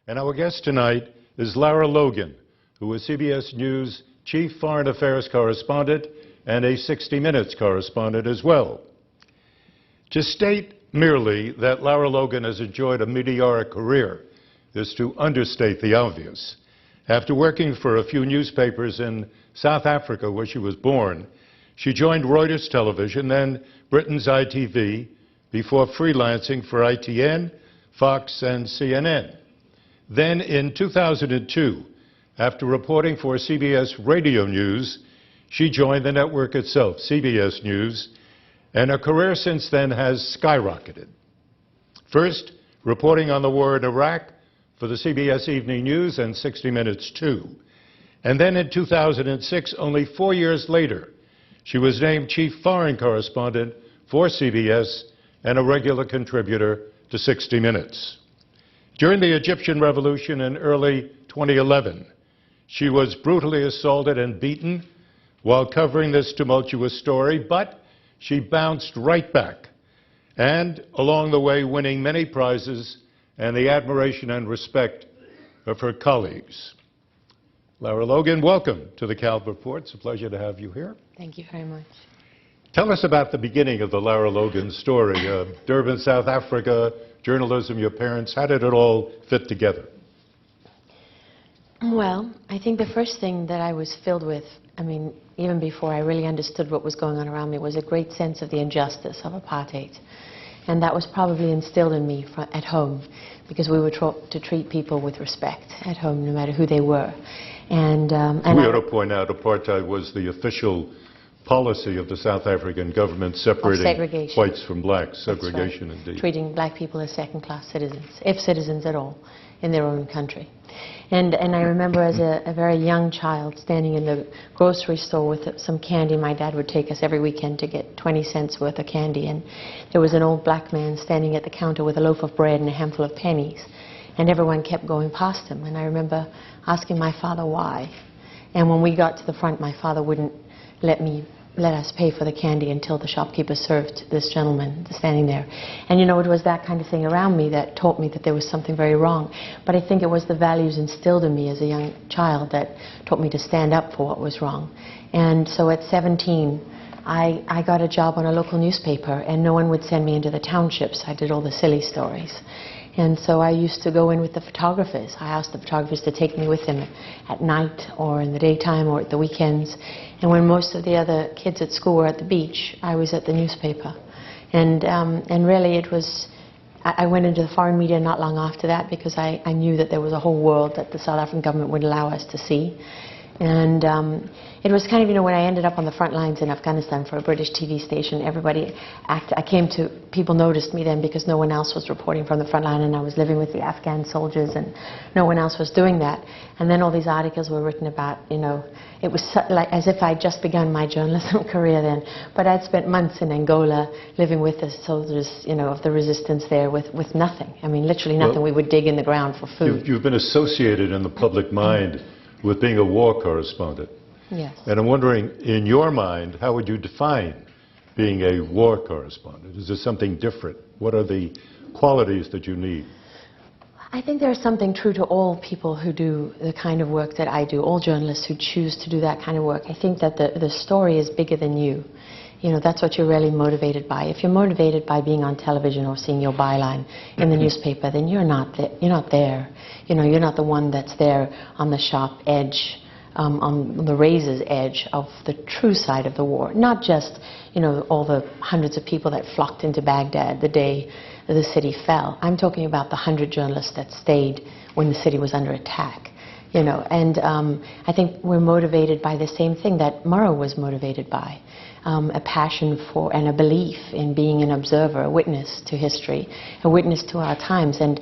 And our guest tonight is Lara Logan, who is CBS News Chief Foreign Affairs Correspondent and a 60 Minutes correspondent as well. To state merely that Lara Logan has enjoyed a meteoric career is to understate the obvious. After working for a few newspapers in South Africa, where she was born, she joined Reuters Television, then Britain's ITV, before freelancing for ITN, Fox, and CNN. Then in 2002, after reporting for CBS Radio News, she joined the network itself, CBS News, and her career since then has skyrocketed. First, reporting on the war in Iraq for the CBS Evening News and 60 Minutes too. And then in 2006, only 4 years later, she was named Chief Foreign Correspondent for CBS and a regular contributor to 60 Minutes. During the Egyptian Revolution in early 2011, she was brutally assaulted and beaten while covering this tumultuous story, but she bounced right back, and along the way winning many prizes and the admiration and respect of her colleagues. Lara Logan, welcome to the Calv Report. It's a pleasure to have you here. Thank you very much. Tell us about the beginning of the Lara Logan story. Durban, South Africa, journalism, your parents, how did it all fit together? Well, I think the first thing that I was filled with, even before I really understood what was going on around me, was a great sense of the injustice of apartheid. And that was probably instilled in me at home, because we were taught to treat people with respect at home, no matter who they were. And we ought to point out apartheid was the official policy of the South African government, separating whites from blacks. Segregation, right. Indeed. Treating black people as second-class citizens, if citizens at all, in their own country. And I remember as a very young child standing in the grocery store with some candy. My dad would take us every weekend to get 20 cents worth of candy, and there was an old black man standing at the counter with a loaf of bread and a handful of pennies, and everyone kept going past him. And I remember asking my father why, and when we got to the front, my father wouldn't let us pay for the candy until the shopkeeper served this gentleman standing there. And it was that kind of thing around me that taught me that there was something very wrong. But I think it was the values instilled in me as a young child that taught me to stand up for what was wrong. And so at 17, I got a job on a local newspaper, and no one would send me into the townships. I did all the silly stories. And so I used to go in with the photographers. I asked the photographers to take me with them at night or in the daytime or at the weekends. And when most of the other kids at school were at the beach, I was at the newspaper. And really it was, I went into the foreign media not long after that, because I knew that there was a whole world that the South African government would allow us to see. And it was kind of, when I ended up on the front lines in Afghanistan for a British TV station, people noticed me then because no one else was reporting from the front line, and I was living with the Afghan soldiers and no one else was doing that. And then all these articles were written about, it was like as if I'd just begun my journalism career then. But I'd spent months in Angola living with the soldiers, of the resistance there with nothing. Literally nothing. Well, we would dig in the ground for food. You've been associated in the public mind with being a war correspondent. Yes. And I'm wondering, in your mind, how would you define being a war correspondent? Is there something different? What are the qualities that you need? I think there's something true to all people who do the kind of work that I do, all journalists who choose to do that kind of work. I think that the story is bigger than you. That's what you're really motivated by. If you're motivated by being on television or seeing your byline in the newspaper, then you're not there. You're not the one that's there on the sharp edge, on the razor's edge of the true side of the war. Not just, all the hundreds of people that flocked into Baghdad the day the city fell. I'm talking about the 100 journalists that stayed when the city was under attack. And I think we're motivated by the same thing that Murrow was motivated by. A passion for and a belief in being an observer, a witness to history, a witness to our times, and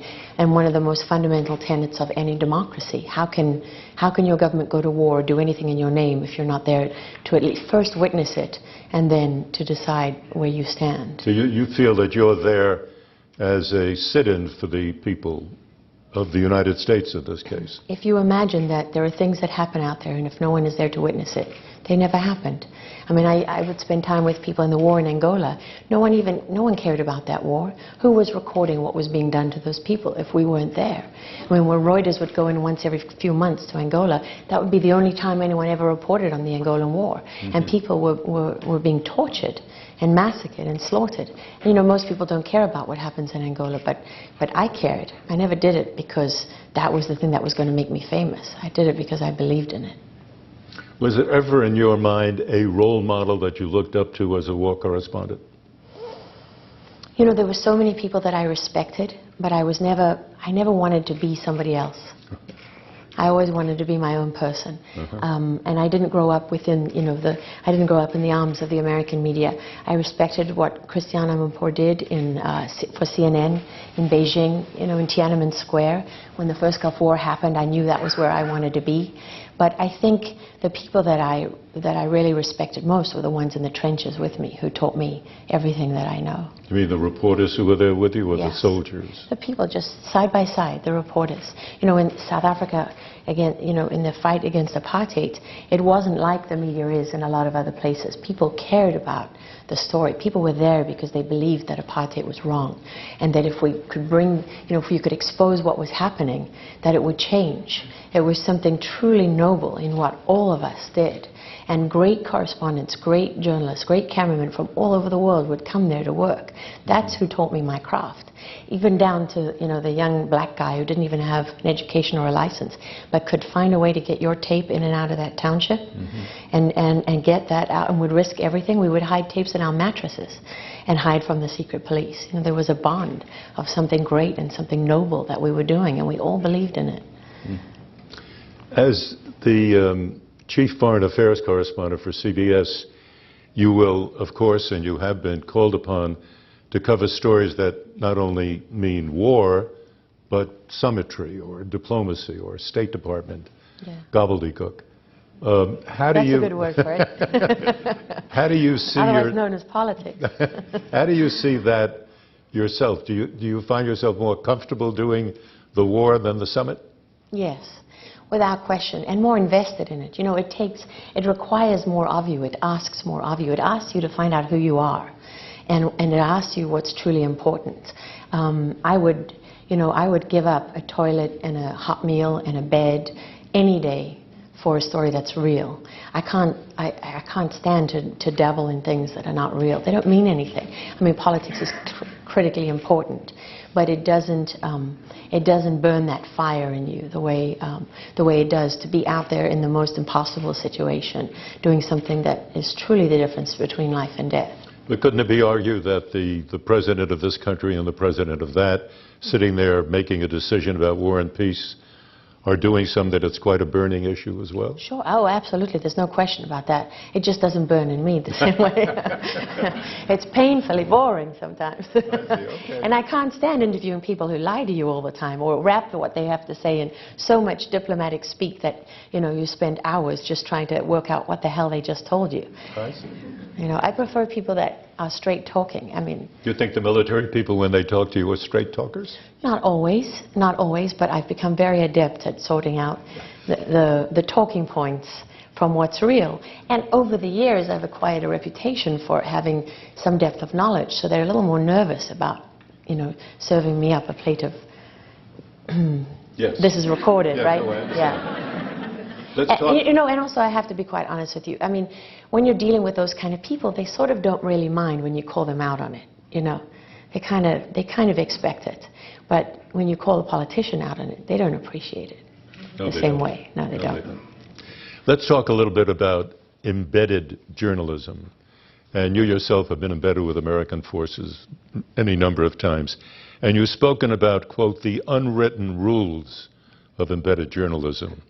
one of the most fundamental tenets of any democracy. How can your government go to war or do anything in your name if you're not there to at least first witness it and then to decide where you stand? So you feel that you're there as a sit-in for the people of the United States in this case? If you imagine that there are things that happen out there, and if no one is there to witness it, They never happened. I mean, I would spend time with people in the war in Angola. No one cared about that war. Who was recording what was being done to those people if we weren't there? I mean, when Reuters would go in once every few months to Angola, that would be the only time anyone ever reported on the Angolan war. And people were being tortured and massacred and slaughtered. And, you know, most people don't care about what happens in Angola, but I cared. I never did it because that was the thing that was going to make me famous. I did it because I believed in it. Was there ever in your mind a role model that you looked up to as a war correspondent? You know, there were so many people that I respected, but I never wanted to be somebody else. I always wanted to be my own person. And I didn't grow up within, you know, I didn't grow up in the arms of the American media. I respected what Christiane Amanpour did for CNN in Beijing, you know, in Tiananmen Square. When the first Gulf War happened, I knew that was where I wanted to be. But I think the people that I really respected most were the ones in the trenches with me, who taught me everything that I know. You mean the reporters who were there with you, or Yes. the soldiers? The people just side by side, the reporters. You know, in South Africa, again, you know, in the fight against apartheid, it wasn't like the media is in a lot of other places. People cared about the story. People were there because they believed that apartheid was wrong, and that if we could bring, you know, if we could expose what was happening, that it would change. It was something truly noble in what all of us did. And great correspondents, great journalists, great cameramen from all over the world would come there to work. That's who taught me my craft. Even down to, you know, the young black guy who didn't even have an education or a license, but could find a way to get your tape in and out of that township, and get that out, and would risk everything. We would hide tapes in our mattresses and hide from the secret police. You know, there was a bond of something great and something noble that we were doing, and we all believed in it. As the Chief Foreign Affairs Correspondent for CBS, you will, of course, and you have been called upon to cover stories that not only mean war, but summitry or diplomacy or State Department gobbledygook. That's a good word for it. How do you see otherwise known as politics. How do you see that yourself? Do you find yourself more comfortable doing the war than the summit? Yes, without question, and more invested in it. You know, it requires more of you. It asks more of you. It asks you to find out who you are, and it asks you what's truly important. I would give up a toilet and a hot meal and a bed any day for a story that's real. I can't stand to dabble in things that are not real. They don't mean anything. I mean, politics is critically important, but it doesn't burn that fire in you the way it does to be out there in the most impossible situation, doing something that is truly the difference between life and death. But couldn't it be argued that the president of this country and the president of that, sitting there making a decision about war and peace, are doing something that's quite a burning issue as well? Sure. Oh, absolutely. There's no question about that. It just doesn't burn in me the same way. It's painfully boring sometimes. I see. Okay. And I can't stand interviewing people who lie to you all the time or rap what they have to say in so much diplomatic speak that, you know, you spend hours just trying to work out what the hell they just told you. I see. You know, I prefer people that are straight talking. I mean... Do you think the military people, when they talk to you, are straight talkers? Not always, but I've become very adept at sorting out the talking points from what's real. And over the years, I've acquired a reputation for having some depth of knowledge, so they're a little more nervous about, you know, serving me up a plate of... Yes. This is recorded, right? No, I understand. Yeah. Let's talk. You know, and also I have to be quite honest with you. I mean, when you're dealing with those kind of people, they sort of don't really mind when you call them out on it, you know. They kind of expect it. But when you call a politician out on it, they don't appreciate it the same way. No, they don't. Let's talk a little bit about embedded journalism. And you yourself have been embedded with American forces any number of times. And you've spoken about, quote, the unwritten rules of embedded journalism.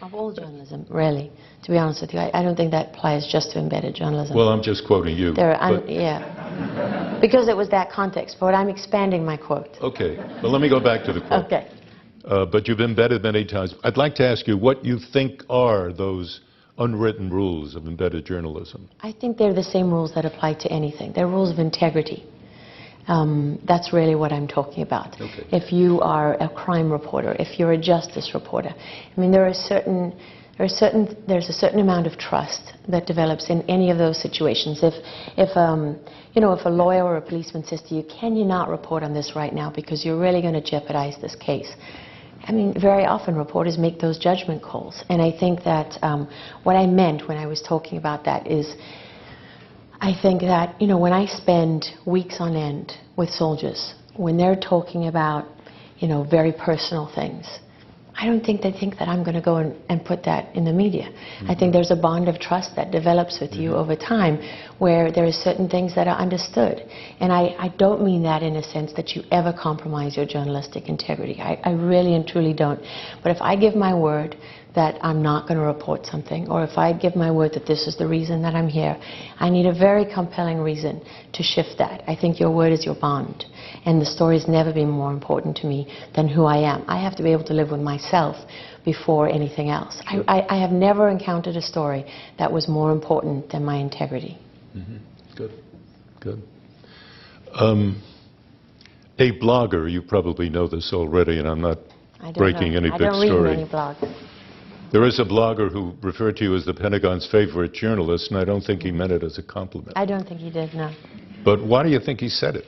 Of all journalism, really, to be honest with you. I don't think that applies just to embedded journalism. Well, I'm just quoting you. Yeah, because it was that context, but I'm expanding my quote. Okay, well, let me go back to the quote. Okay. But you've embedded many times. I'd like to ask you what you think are those unwritten rules of embedded journalism. I think they're the same rules that apply to anything. They're rules of integrity. That's really what I'm talking about. Okay. If you are a crime reporter, if you're a justice reporter, I mean, there are certain there's a certain amount of trust that develops in any of those situations. If a lawyer or a policeman says to you, can you not report on this right now because you're really going to jeopardize this case? I mean, very often reporters make those judgment calls. And I think that what I meant when I was talking about that is, I think that, when I spend weeks on end with soldiers, when they're talking about, very personal things, I don't think they think that I'm going to go and put that in the media. Mm-hmm. I think there's a bond of trust that develops with you over time where there are certain things that are understood. And I don't mean that in a sense that you ever compromise your journalistic integrity. I really and truly don't. But if I give my word that I'm not going to report something, or if I give my word that this is the reason that I'm here, I need a very compelling reason to shift that. I think your word is your bond, and the story has never been more important to me than who I am. I have to be able to live with myself before anything else. I have never encountered a story that was more important than my integrity. Mm-hmm. Good, good. A blogger, you probably know this already, and I'm not breaking any big story. I don't read many blogs. There is a blogger who referred to you as the Pentagon's favorite journalist, and I don't think he meant it as a compliment. I don't think he did, no. But why do you think he said it?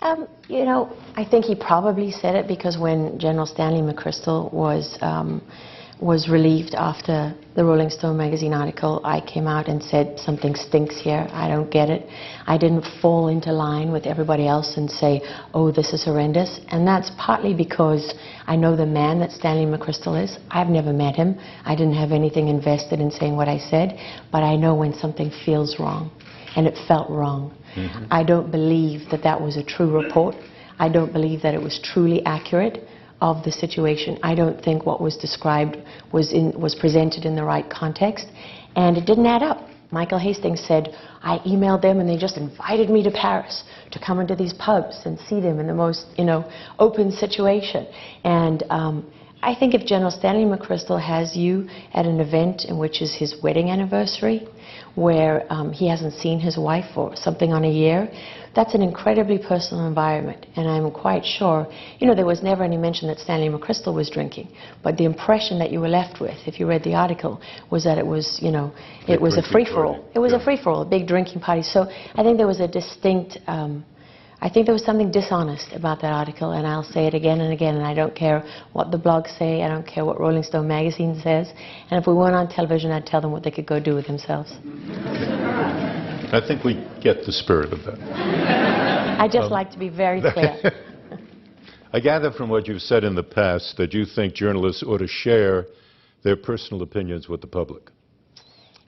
I think he probably said it because when General Stanley McChrystal was relieved after the Rolling Stone magazine article, I came out and said, something stinks here, I don't get it. I didn't fall into line with everybody else and say, oh, this is horrendous. And that's partly because I know the man that Stanley McChrystal is. I've never met him. I didn't have anything invested in saying what I said, but I know when something feels wrong, and it felt wrong. Mm-hmm. I don't believe that that was a true report. I don't believe that it was truly accurate of the situation. I don't think what was described was presented in the right context, and it didn't add up. Michael Hastings said, I emailed them and they just invited me to Paris to come into these pubs and see them in the most, open situation. And I think if General Stanley McChrystal has you at an event in which is his wedding anniversary, where he hasn't seen his wife for something on a year, that's an incredibly personal environment. And I'm quite sure, there was never any mention that Stanley McChrystal was drinking, but the impression that you were left with, if you read the article, was that it was, it was a free-for-all. It was a free-for-all, a big drinking party. So I think there was a distinct, I think there was something dishonest about that article, and I'll say it again and again, and I don't care what the blogs say, I don't care what Rolling Stone magazine says, and if we weren't on television, I'd tell them what they could go do with themselves. I think we get the spirit of that. I just like to be very clear. I gather from what you've said in the past that you think journalists ought to share their personal opinions with the public.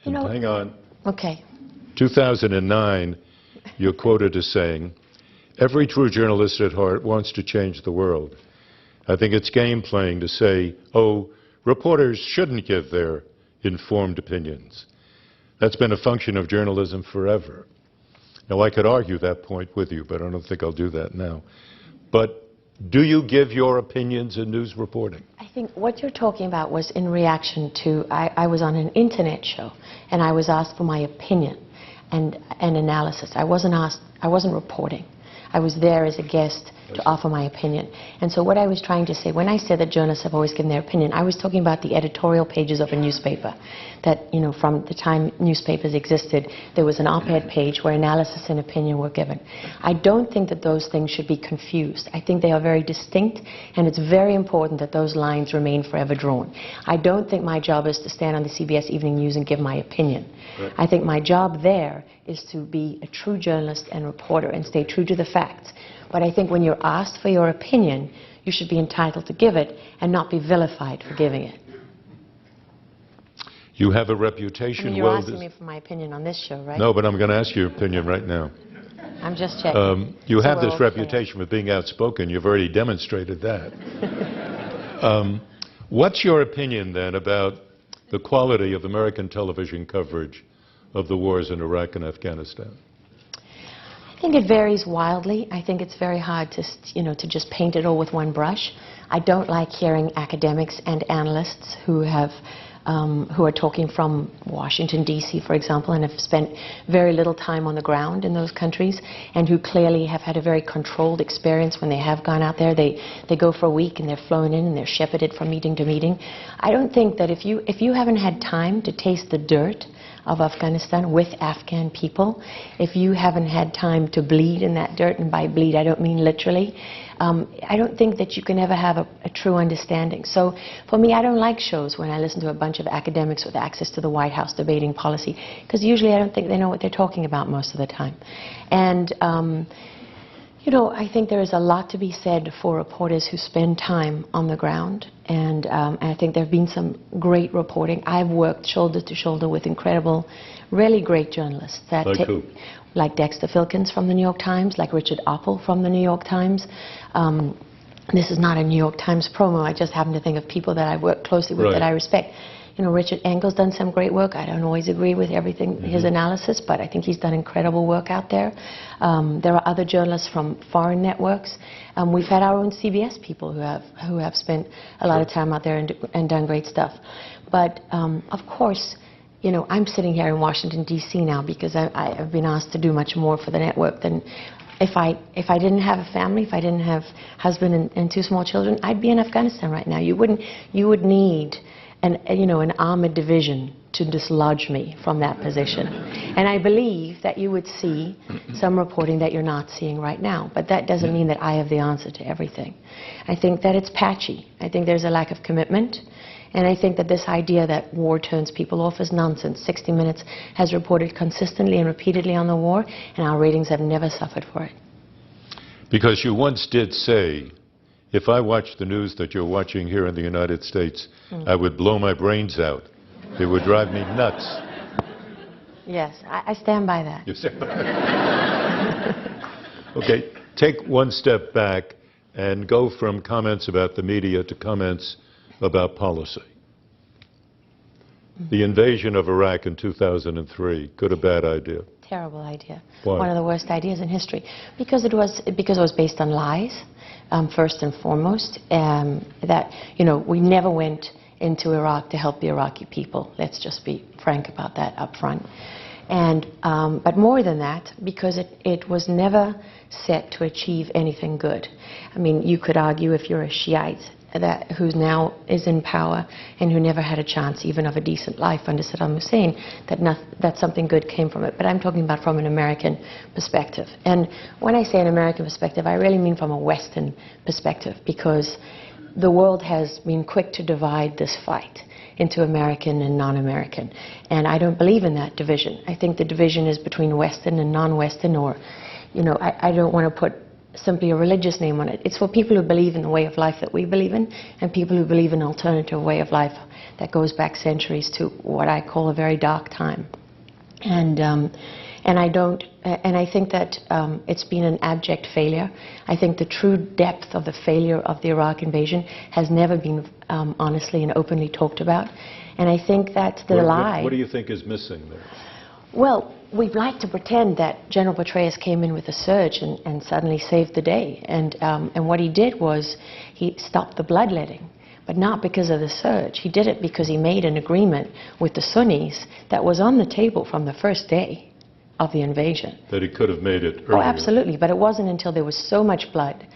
Hang on. Okay. 2009, you're quoted as saying, every true journalist at heart wants to change the world. I think it's game playing to say, oh, reporters shouldn't give their informed opinions. That's been a function of journalism forever. Now, I could argue that point with you, but I don't think I'll do that now. But do you give your opinions in news reporting? I think what you're talking about was in reaction to, I was on an internet show, and I was asked for my opinion and analysis. I wasn't reporting. I was there as a guest to offer my opinion. And so what I was trying to say, when I said that journalists have always given their opinion, I was talking about the editorial pages of a newspaper. That, from the time newspapers existed, there was an op-ed page where analysis and opinion were given. I don't think that those things should be confused. I think they are very distinct, and it's very important that those lines remain forever drawn. I don't think my job is to stand on the CBS Evening News and give my opinion. Right. I think my job there is to be a true journalist and reporter and stay true to the facts. But I think when you're asked for your opinion, you should be entitled to give it and not be vilified for giving it. You have a reputation. You're asking me for my opinion on this show, right? No, but I'm going to ask you your opinion right now. I'm just checking. You have this reputation for being outspoken. You've already demonstrated that. What's your opinion, then, about the quality of American television coverage of the wars in Iraq and Afghanistan? I think it varies wildly. I think it's very hard to, to just paint it all with one brush. I don't like hearing academics and analysts who have who are talking from Washington, D.C., for example, and have spent very little time on the ground in those countries, and who clearly have had a very controlled experience when they have gone out there. They go for a week and they're flown in and they're shepherded from meeting to meeting. I don't think that if you haven't had time to taste the dirt of Afghanistan with Afghan people, if you haven't had time to bleed in that dirt, and by bleed I don't mean literally, I don't think that you can ever have a true understanding. So for me, I don't like shows when I listen to a bunch of academics with access to the White House debating policy, because usually I don't think they know what they're talking about most of the time. And you know, I think there is a lot to be said for reporters who spend time on the ground, and I think there have been some great reporting. I've worked shoulder to shoulder with incredible, really great journalists. Like who? Like Dexter Filkins from the New York Times, like Richard Oppel from the New York Times. This is not a New York Times promo. I just happen to think of people that I've worked closely with that I respect. You know, Richard Engel's done some great work. I don't always agree with everything, his analysis, but I think he's done incredible work out there. There are other journalists from foreign networks. We've had our own CBS people who have spent a lot of time out there and done great stuff. But of course, you know, I'm sitting here in Washington, D.C. now because I've been asked to do much more for the network than if I didn't have a family, if I didn't have a husband and 2 small children, I'd be in Afghanistan right now. You would need an armored division to dislodge me from that position. And I believe that you would see some reporting that you're not seeing right now. But that doesn't mean that I have the answer to everything. I think that it's patchy. I think there's a lack of commitment. And I think that this idea that war turns people off is nonsense. 60 Minutes has reported consistently and repeatedly on the war, and our ratings have never suffered for it. Because you once did say, if I watched the news that you're watching here in the United States, I would blow my brains out. It would drive me nuts. Yes, I stand by that. You stand by that. Okay, take one step back and go from comments about the media to comments about policy. The invasion of Iraq in 2003, good or bad idea? Terrible idea. Why? One of the worst ideas in history. Because it was based on lies, first and foremost. That, you know, we never went into Iraq to help the Iraqi people. Let's just be frank about that up front. And, but more than that, because it was never set to achieve anything good. I mean, you could argue if you're a Shiite who now is in power and who never had a chance even of a decent life under Saddam Hussein, that something good came from it. But I'm talking about from an American perspective. And when I say an American perspective, I really mean from a Western perspective, because the world has been quick to divide this fight into American and non-American. And I don't believe in that division. I think the division is between Western and non-Western, or, you know, I don't want to put simply a religious name on it. It's for people who believe in the way of life that we believe in, and people who believe in an alternative way of life that goes back centuries to what I call a very dark time. And I think that it's been an abject failure. I think the true depth of the failure of the Iraq invasion has never been honestly and openly talked about. And I think that the lie... What do you think is missing there? Well, we'd like to pretend that General Petraeus came in with a surge and suddenly saved the day. And what he did was he stopped the bloodletting. But not because of the surge. He did it because he made an agreement with the Sunnis that was on the table from the first day of the invasion. That he could have made it earlier. Oh, absolutely. But it wasn't until there was so much blood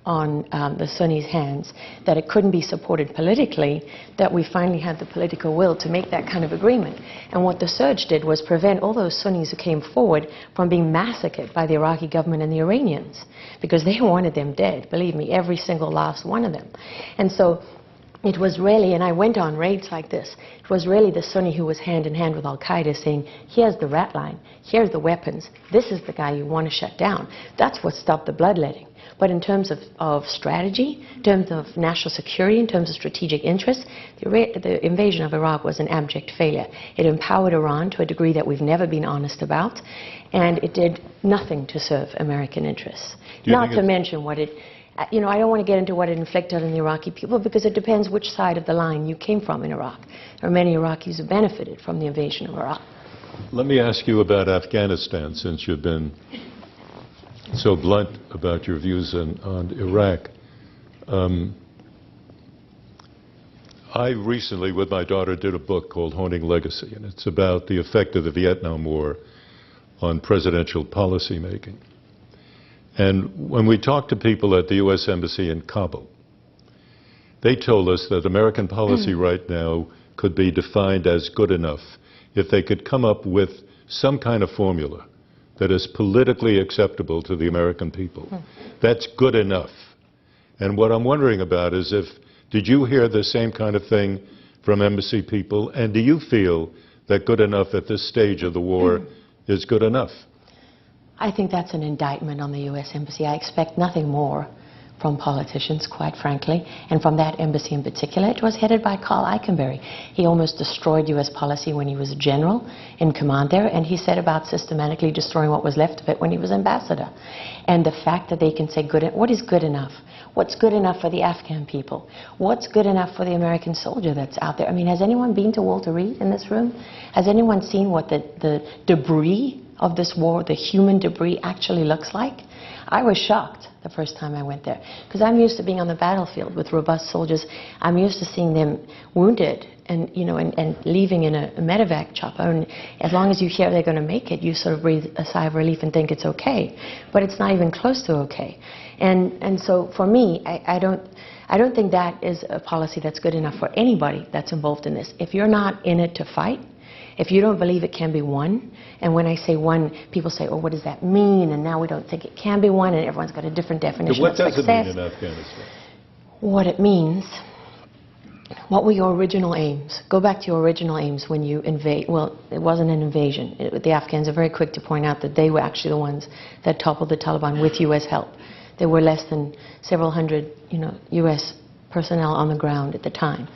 on the Sunnis' hands that it couldn't be supported politically that we finally had the political will to make that kind of agreement. And what the surge did was prevent all those Sunnis who came forward from being massacred by the Iraqi government and the Iranians, because they wanted them dead, believe me, every single last one of them. And so it was really, and I went on raids like this, it was really the Sunni who was hand in hand with Al-Qaeda saying, here's the rat line, here's the weapons, this is the guy you want to shut down. That's what stopped the bloodletting. But in terms of strategy, in terms of national security, in terms of strategic interests, the invasion of Iraq was an abject failure. It empowered Iran to a degree that we've never been honest about, and it did nothing to serve American interests. Not to mention what it... You know, I don't want to get into what it inflicted on the Iraqi people, because it depends which side of the line you came from in Iraq. There are many Iraqis who benefited from the invasion of Iraq. Let me ask you about Afghanistan, since you've been so blunt about your views on Iraq. I recently, with my daughter, did a book called Honing Legacy, and it's about the effect of the Vietnam War on presidential policy making. And when we talked to people at the U.S. Embassy in Kabul, they told us that American policy right now could be defined as good enough if they could come up with some kind of formula that is politically acceptable to the American people. That's good enough. And what I'm wondering about is did you hear the same kind of thing from embassy people? And do you feel that good enough at this stage of the war is good enough? I think that's an indictment on the U.S. Embassy. I expect nothing more from politicians, quite frankly, and from that embassy in particular. It was headed by Carl Eikenberry. He almost destroyed U.S. policy when he was a general in command there, and he set about systematically destroying what was left of it when he was ambassador. And the fact that they can say, what is good enough? What's good enough for the Afghan people? What's good enough for the American soldier that's out there? I mean, has anyone been to Walter Reed in this room? Has anyone seen what the debris of this war, the human debris, actually looks like? I was shocked the first time I went there, because I'm used to being on the battlefield with robust soldiers. I'm used to seeing them wounded and, you know, and leaving in a medevac chopper. And as long as you hear they're going to make it, you sort of breathe a sigh of relief and think it's okay. But it's not even close to okay. And so for me, I don't think that is a policy that's good enough for anybody that's involved in this. If you're not in it to fight, if you don't believe it can be won, and when I say won, people say, oh, what does that mean? And now we don't think it can be won, and everyone's got a different definition of success. What does it mean in Afghanistan? What it means, what were your original aims? Go back to your original aims when you invade. Well, it wasn't an invasion. The Afghans are very quick to point out that they were actually the ones that toppled the Taliban with U.S. help. There were less than several hundred, U.S. personnel on the ground at the time.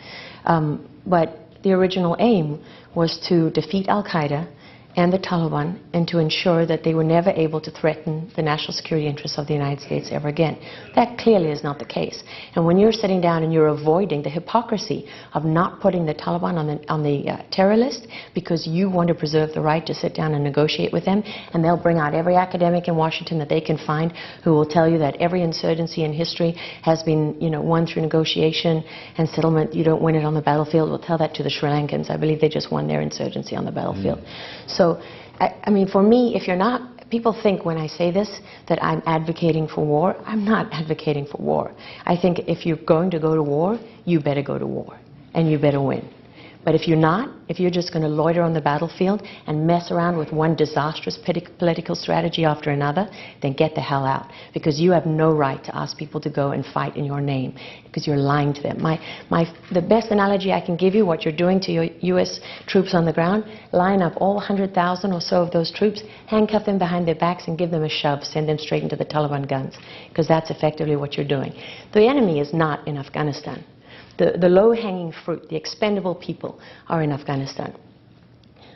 But the original aim was to defeat al-Qaeda and the Taliban and to ensure that they were never able to threaten the national security interests of the United States ever again. That clearly is not the case. And when you're sitting down and you're avoiding the hypocrisy of not putting the Taliban on the terror list because you want to preserve the right to sit down and negotiate with them, and they'll bring out every academic in Washington that they can find who will tell you that every insurgency in history has been, won through negotiation and settlement. You don't win it on the battlefield. We'll tell that to the Sri Lankans. I believe they just won their insurgency on the battlefield. So, I mean, for me, if you're not, people think when I say this that I'm advocating for war. I'm not advocating for war. I think if you're going to go to war, you better go to war, and you better win. But if you're not, if you're just going to loiter on the battlefield and mess around with one disastrous political strategy after another, then get the hell out. Because you have no right to ask people to go and fight in your name, because you're lying to them. The best analogy I can give you, what you're doing to your U.S. troops on the ground, line up all 100,000 or so of those troops, handcuff them behind their backs and give them a shove, send them straight into the Taliban guns. Because that's effectively what you're doing. The enemy is not in Afghanistan. The low-hanging fruit, the expendable people, are in Afghanistan.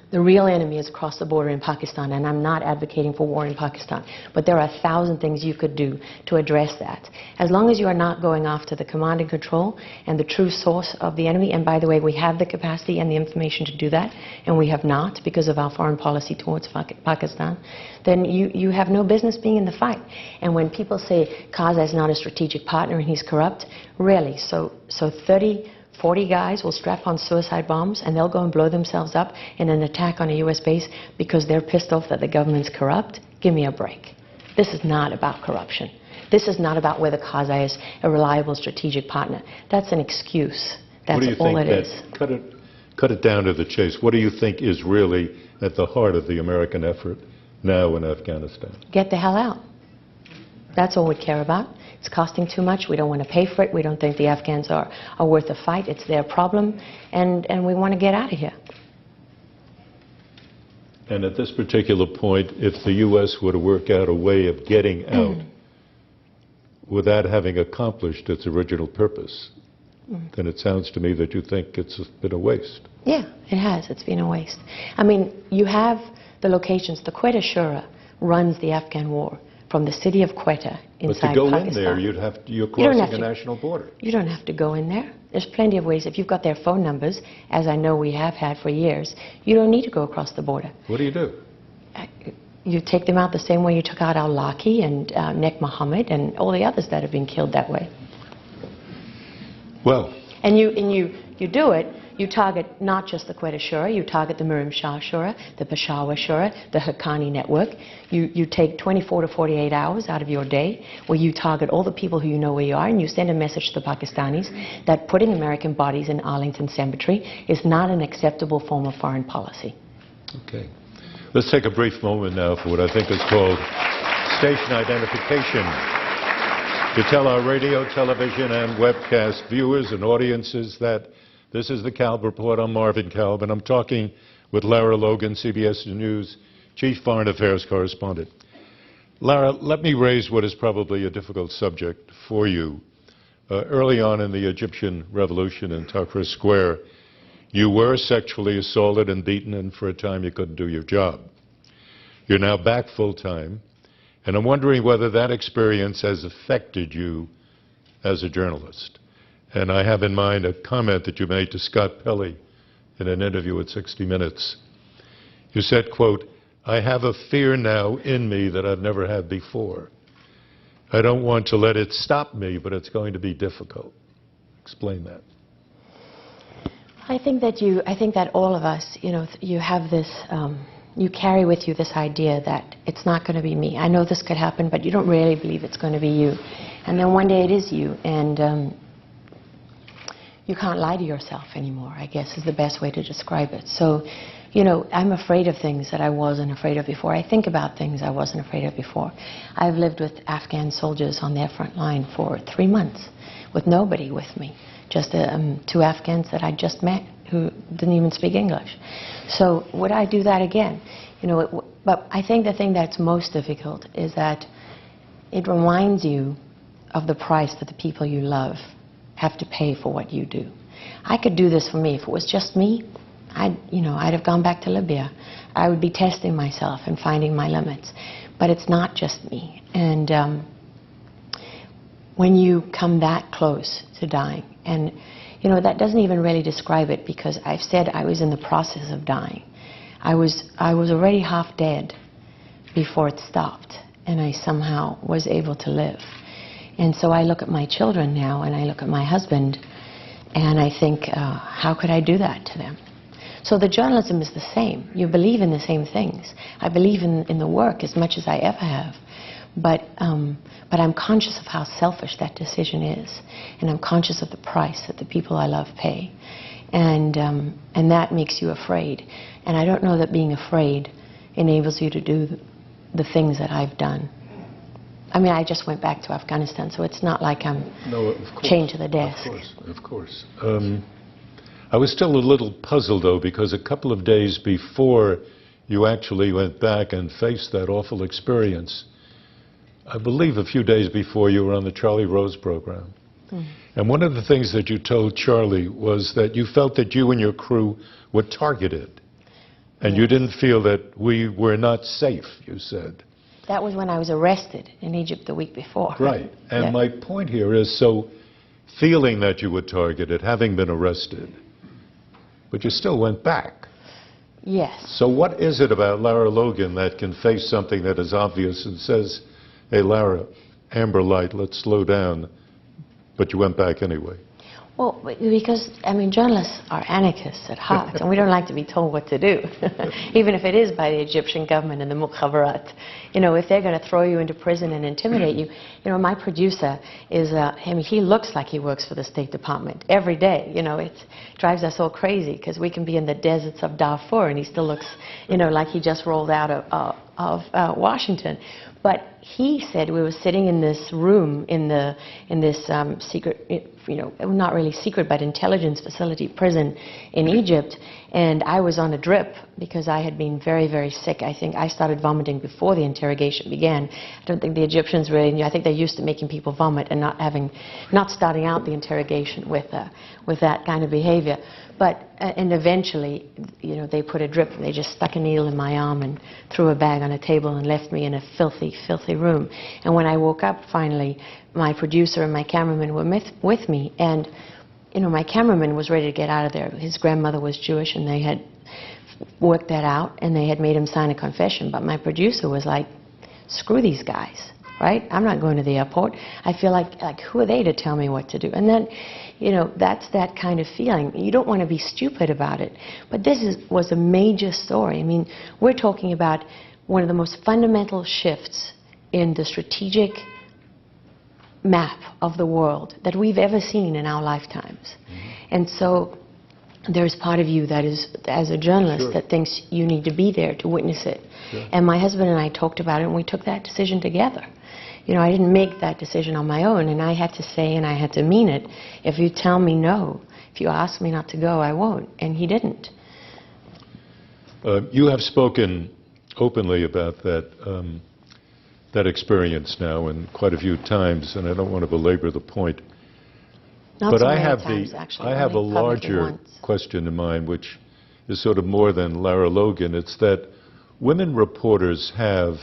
The real enemy is across the border in Pakistan, and I'm not advocating for war in Pakistan. But there are 1,000 things you could do to address that. As long as you are not going after the command and control and the true source of the enemy, and by the way, we have the capacity and the information to do that, and we have not because of our foreign policy towards Pakistan, then you have no business being in the fight. And when people say Karzai is not a strategic partner and he's corrupt, really, so 40 guys will strap on suicide bombs and they'll go and blow themselves up in an attack on a U.S. base because they're pissed off that the government's corrupt? Give me a break. This is not about corruption. This is not about whether Karzai is a reliable strategic partner. That's an excuse. That's all it is. Cut it down to the chase. What do you think is really at the heart of the American effort now in Afghanistan? Get the hell out. That's all we care about. It's costing too much. We don't want to pay for it. We don't think the Afghans are worth a fight. It's their problem. And we want to get out of here. And at this particular point, if the U.S. were to work out a way of getting out without having accomplished its original purpose, then it sounds to me that you think it's been a waste. Yeah, it has. It's been a waste. I mean, you have the locations. The Quetta Shura runs the Afghan war from the city of Quetta inside Pakistan. But to go in there, you're crossing a national border. You don't have to go in there. There's plenty of ways. If you've got their phone numbers, as I know we have had for years, you don't need to go across the border. What do you do? You take them out the same way you took out al-Laki and Nek Mohammed and all the others that have been killed that way. Well, And you do it, you target not just the Quetta Shura, you target the Miriam Shah Shura, the Peshawar Shura, the Haqqani network. You take 24 to 48 hours out of your day where you target all the people who you know where you are, and you send a message to the Pakistanis that putting American bodies in Arlington Cemetery is not an acceptable form of foreign policy. Okay. Let's take a brief moment now for what I think is called station identification. To tell our radio, television, and webcast viewers and audiences that this is the Kalb Report. I'm Marvin Kalb, and I'm talking with Lara Logan, CBS News Chief Foreign Affairs Correspondent. Lara, let me raise what is probably a difficult subject for you. Early on in the Egyptian revolution in Tahrir Square, you were sexually assaulted and beaten, and for a time you couldn't do your job. You're now back full-time, and I'm wondering whether that experience has affected you as a journalist. And I have in mind a comment that you made to Scott Pelley in an interview at 60 Minutes. You said, quote, "I have a fear now in me that I've never had before. I don't want to let it stop me, but it's going to be difficult." Explain that. I think that all of us, you have this, you carry with you this idea that it's not going to be me. I know this could happen, but you don't really believe it's going to be you. And then one day it is you, and you can't lie to yourself anymore, I guess is the best way to describe it. So, I'm afraid of things that I wasn't afraid of before. I think about things I wasn't afraid of before. I've lived with Afghan soldiers on their front line for 3 months with nobody with me. Just 2 Afghans that I just met who didn't even speak English. So would I do that again? But I think the thing that's most difficult is that it reminds you of the price that the people you love have to pay for what you do. I could do this for me. If it was just me, I'd have gone back to Libya. I would be testing myself and finding my limits. But it's not just me. And when you come that close to dying, and that doesn't even really describe it, because I've said I was in the process of dying. I was already half dead before it stopped, and I somehow was able to live. And so I look at my children now, and I look at my husband, and I think, how could I do that to them? So the journalism is the same. You believe in the same things. I believe in the work as much as I ever have. But I'm conscious of how selfish that decision is, and I'm conscious of the price that the people I love pay, and that makes you afraid. And I don't know that being afraid enables you to do the things that I've done. I mean, I just went back to Afghanistan, so it's not like I'm chained to the desk. Of course. I was still a little puzzled, though, because a couple of days before you actually went back and faced that awful experience, I believe a few days before, you were on the Charlie Rose program. Mm. And one of the things that you told Charlie was that you felt that you and your crew were targeted. And you didn't feel that we were not safe, you said. That was when I was arrested in Egypt the week before. Right. And my point here is, so feeling that you were targeted, having been arrested, but you still went back. Yes. So what is it about Lara Logan that can face something that is obvious and says, "Hey, Lara, amber light, let's slow down," but you went back anyway? Well, because, journalists are anarchists at heart, and we don't like to be told what to do, even if it is by the Egyptian government and the Mukhabarat. If they're going to throw you into prison and intimidate you, my producer is, he looks like he works for the State Department every day. It drives us all crazy, because we can be in the deserts of Darfur, and he still looks, like he just rolled out of Washington. But he said we were sitting in this room in this secret, not really secret, but intelligence facility prison in Egypt, and I was on a drip because I had been very, very sick. I think I started vomiting before the interrogation began. I don't think the Egyptians really knew. I think they're used to making people vomit and not starting out the interrogation with that kind of behavior. But and eventually, they put a drip. They just stuck a needle in my arm and threw a bag on a table and left me in a filthy, filthy room. And when I woke up, finally, my producer and my cameraman were with me. And my cameraman was ready to get out of there. His grandmother was Jewish, and they had worked that out, and they had made him sign a confession. But my producer was like, "Screw these guys. right? I'm not going to the airport. I feel like who are they to tell me what to do? And then, you know, that's that kind of feeling. You don't want to be stupid about it. But this was a major story. I mean, we're talking about one of the most fundamental shifts in the strategic map of the world that we've ever seen in our lifetimes. And so there's part of you that is, as a journalist, that thinks you need to be there to witness it. And my husband and I talked about it, and we took that decision together. You know, I didn't make that decision on my own, and I had to say, and I had to mean it, if you tell me no, if you ask me not to go, I won't. And he didn't. You have spoken openly about that experience now, and quite a few times, and I don't want to belabor the point. Not so many times, actually. I have a larger question in mind, which is sort of more than Lara Logan. It's that women reporters have,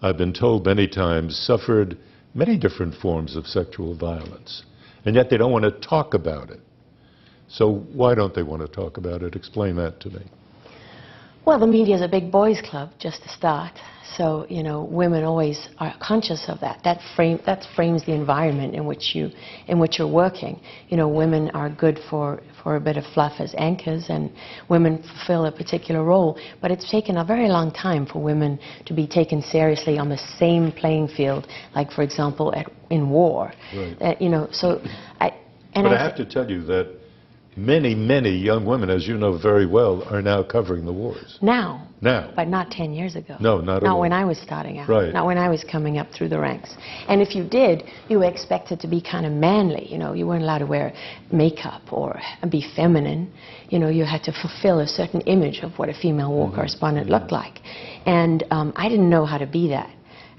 I've been told many times, suffered many different forms of sexual violence, and yet they don't want to talk about it. So why don't they want to talk about it? Explain that to me. Well, the media is a big boys' club, just to start. So, you know, women always are conscious of that. That frames the environment in which you're working. You know, women are good for a bit of fluff as anchors, and women fulfill a particular role. But it's taken a very long time for women to be taken seriously on the same playing field, like, for example, in war. Right. You know, so I have to tell you that many, many young women, as you know very well, are now covering the wars. Now. Now. But not 10 years ago. No, not at all. Not when I was starting out. Right. Not when I was coming up through the ranks. And if you did, you were expected to be kind of manly. You know, you weren't allowed to wear makeup or be feminine. You know, you had to fulfill a certain image of what a female war correspondent looked like. And I didn't know how to be that.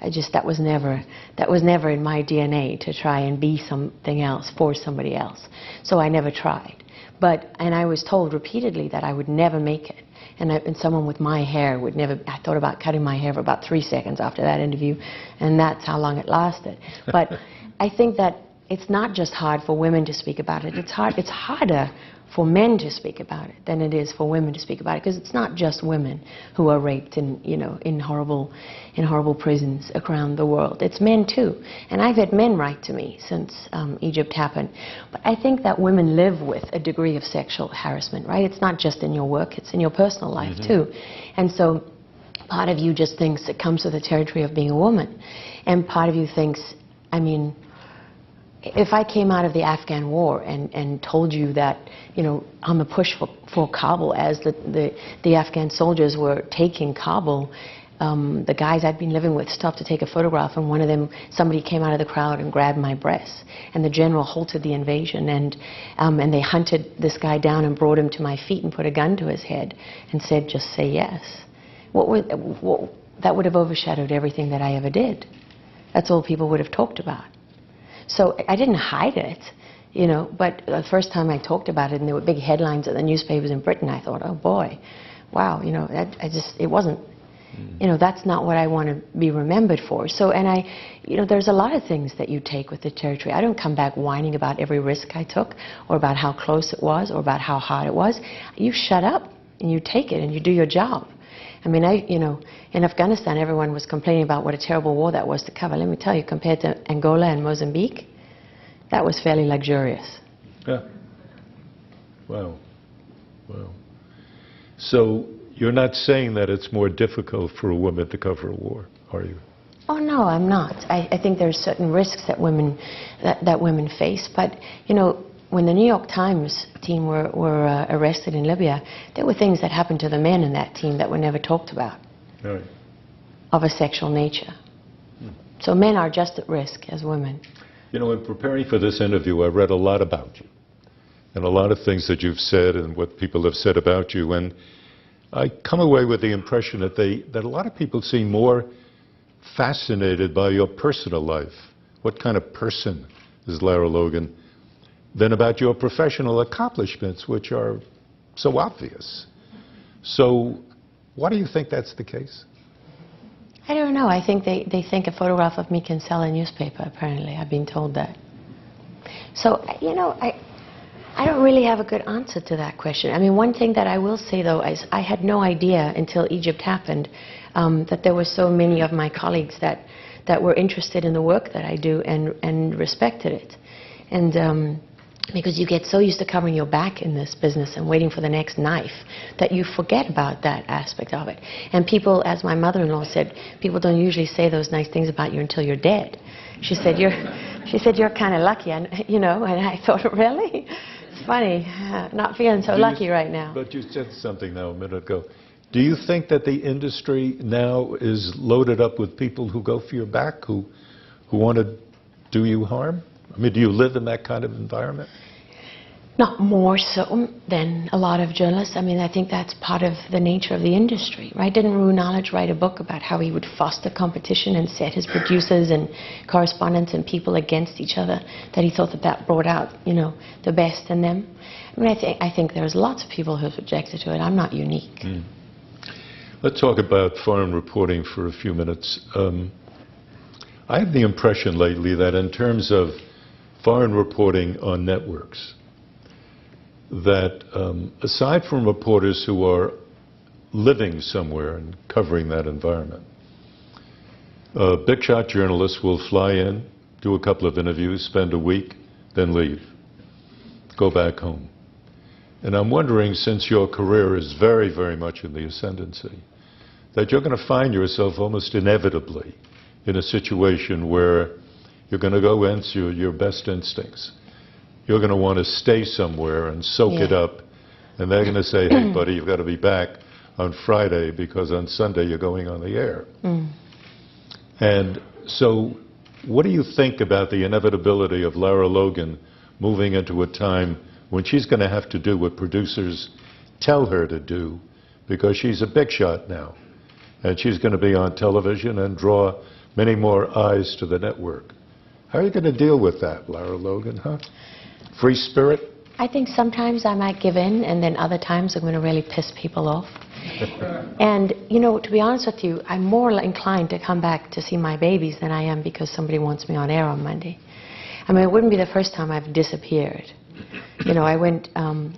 That was never in my DNA to try and be something else for somebody else. So I never tried. And I was told repeatedly that I would never make it. And someone with my hair would never, I thought about cutting my hair for about 3 seconds after that interview, and that's how long it lasted. But I think that it's not just hard for women to speak about it, it's harder for men to speak about it than it is for women to speak about it, because it's not just women who are raped in horrible prisons around the world. It's men too, and I've had men write to me since Egypt happened. But I think that women live with a degree of sexual harassment, right? It's not just in your work; it's in your personal life too. And so, part of you just thinks it comes with the territory of being a woman, and part of you thinks, I mean, if I came out of the Afghan war and told you that, you know, on the push for Kabul, as the Afghan soldiers were taking Kabul, the guys I'd been living with stopped to take a photograph, and one of them, somebody came out of the crowd and grabbed my breasts, and the general halted the invasion, and they hunted this guy down and brought him to my feet and put a gun to his head and said, just say yes. That would have overshadowed everything that I ever did. That's all people would have talked about. So I didn't hide it, you know, but the first time I talked about it and there were big headlines in the newspapers in Britain, I thought, oh boy, wow, you know, it wasn't, you know, that's not what I want to be remembered for. So, and you know, there's a lot of things that you take with the territory. I don't come back whining about every risk I took or about how close it was or about how hard it was. You shut up and you take it and you do your job. I mean, you know, in Afghanistan, everyone was complaining about what a terrible war that was to cover. Let me tell you, compared to Angola and Mozambique, that was fairly luxurious. Yeah. Wow. Wow. So you're not saying that it's more difficult for a woman to cover a war, are you? Oh, no, I'm not. I think there's certain risks that women face. But, you know, when the New York Times team were arrested in Libya, there were things that happened to the men in that team that were never talked about, right, of a sexual nature. So men are just at risk as women. You know, in preparing for this interview, I read a lot about you, and a lot of things that you've said and what people have said about you, and I come away with the impression that a lot of people seem more fascinated by your personal life. What kind of person is Lara Logan? Than about your professional accomplishments, which are so obvious. So why do you think that's the case? I don't know. I think they think a photograph of me can sell a newspaper, apparently. I've been told that. So, you know, I don't really have a good answer to that question. I mean, one thing that I will say, though, is I had no idea until Egypt happened that there were so many of my colleagues that that were interested in the work that I do and respected it. And because you get so used to covering your back in this business and waiting for the next knife that you forget about that aspect of it. And people, as my mother-in-law said, people don't usually say those nice things about you until you're dead. She said, you're kind of lucky, and, you know, and I thought, really? It's funny, not feeling so lucky right now. But you said something now a minute ago. Do you think that the industry now is loaded up with people who go for your back, who want to do you harm? I mean, do you live in that kind of environment? Not more so than a lot of journalists. I mean, I think that's part of the nature of the industry, right? Didn't Rue Knowledge write a book about how he would foster competition and set his producers and correspondents and people against each other, that he thought that brought out, you know, the best in them? I mean, I think there's lots of people who have objected to it. I'm not unique. Mm. Let's talk about foreign reporting for a few minutes. I have the impression lately that in terms of foreign reporting on networks, that aside from reporters who are living somewhere and covering that environment, big shot journalists will fly in, do a couple of interviews, spend a week, then leave, go back home. And I'm wondering, since your career is very, very much in the ascendancy, that you're going to find yourself almost inevitably in a situation where you're going to go against your best instincts. You're going to want to stay somewhere and soak it up, and they're going to say, hey, buddy, you've got to be back on Friday because on Sunday you're going on the air. Mm. And so what do you think about the inevitability of Lara Logan moving into a time when she's going to have to do what producers tell her to do because she's a big shot now, and she's going to be on television and draw many more eyes to the network? How are you going to deal with that, Lara Logan, huh? Free spirit? I think sometimes I might give in, and then other times I'm going to really piss people off. And, you know, to be honest with you, I'm more inclined to come back to see my babies than I am because somebody wants me on air on Monday. I mean, it wouldn't be the first time I've disappeared. You know, I went,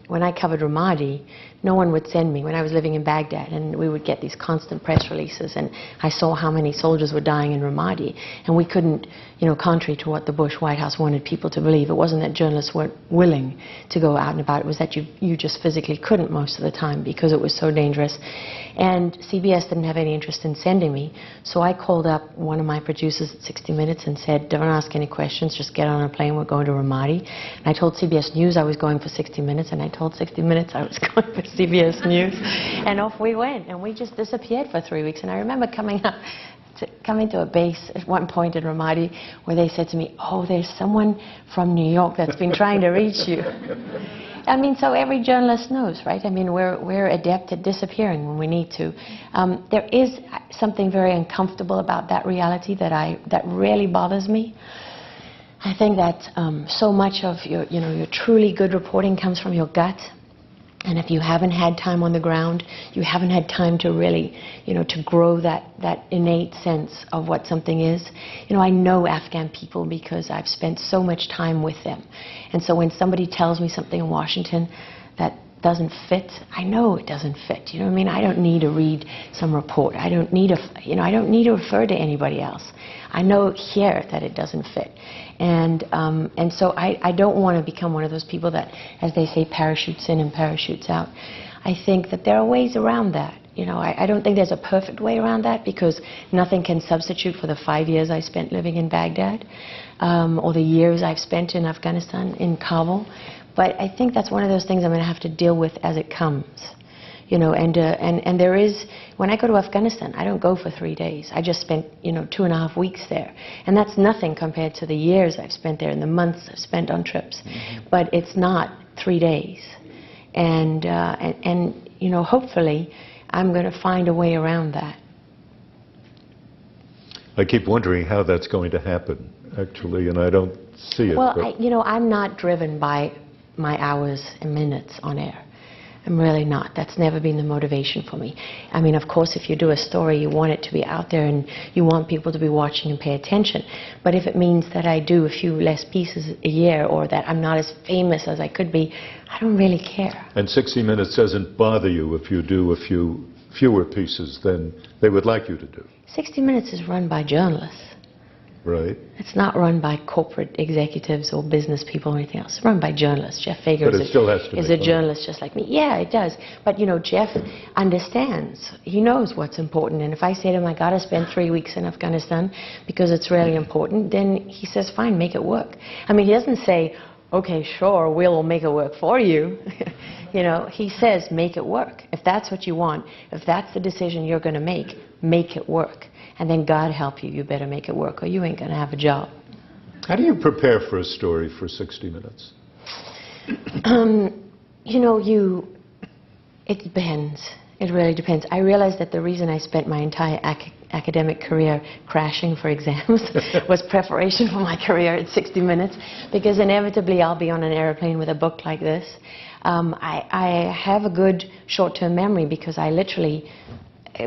when I covered Ramadi, no one would send me when I was living in Baghdad, and we would get these constant press releases, and I saw how many soldiers were dying in Ramadi, and we couldn't, you know, contrary to what the Bush White House wanted people to believe, it wasn't that journalists weren't willing to go out and about, it was that you just physically couldn't most of the time because it was so dangerous. And CBS didn't have any interest in sending me, so I called up one of my producers at 60 Minutes and said, don't ask any questions, just get on a plane, we're going to Ramadi. And I told CBS News I was going for 60 Minutes, and I told 60 Minutes I was going for CBS News, and off we went, and we just disappeared for 3 weeks. And I remember coming to a base at one point in Ramadi where they said to me, oh, there's someone from New York that's been trying to reach you. I mean, so every journalist knows, right? I mean, we're adept at disappearing when we need to. There is something very uncomfortable about that reality that really bothers me. I think that so much of your truly good reporting comes from your gut. And if you haven't had time on the ground, you haven't had time to really, to grow that innate sense of what something is. I know Afghan people because I've spent so much time with them. And so when somebody tells me something in Washington that doesn't fit, I know it doesn't fit. You know what I mean? I don't need to read some report. I don't need I don't need to refer to anybody else. I know here that it doesn't fit. And so I don't want to become one of those people that, as they say, parachutes in and parachutes out. I think that there are ways around that. I don't think there's a perfect way around that because nothing can substitute for the 5 years I spent living in Baghdad or the years I've spent in Afghanistan, in Kabul. But I think that's one of those things I'm going to have to deal with as it comes. And there is, when I go to Afghanistan, I don't go for 3 days. I just spent, 2.5 weeks there. And that's nothing compared to the years I've spent there and the months I've spent on trips. Mm-hmm. But it's not 3 days. And hopefully, I'm going to find a way around that. I keep wondering how that's going to happen, actually, and I don't see it. Well, I'm not driven by my hours and minutes on air. I'm really not. That's never been the motivation for me. I mean, of course, if you do a story, you want it to be out there and you want people to be watching and pay attention. But if it means that I do a few less pieces a year or that I'm not as famous as I could be, I don't really care. And 60 Minutes doesn't bother you if you do a fewer pieces than they would like you to do? 60 Minutes is run by journalists. Right. It's not run by corporate executives or business people or anything else. It's run by journalists. Jeff Fager But it still has to is make a money. journalist just like me. Yeah, it does. But, you know, Jeff understands. He knows what's important. And if I say to him, I got to spend 3 weeks in Afghanistan because it's really important, then he says, fine, make it work. I mean, he doesn't say, okay, sure, we'll make it work for you. You know, he says, make it work. If that's what you want, if that's the decision you're going to make it work. And then God help you, you better make it work or you ain't going to have a job. How do you prepare for a story for 60 Minutes? You know, it depends. It really depends. I realized that the reason I spent my entire academic career crashing for exams was preparation for my career at 60 Minutes, because inevitably I'll be on an airplane with a book like this. I have a good short-term memory because I literally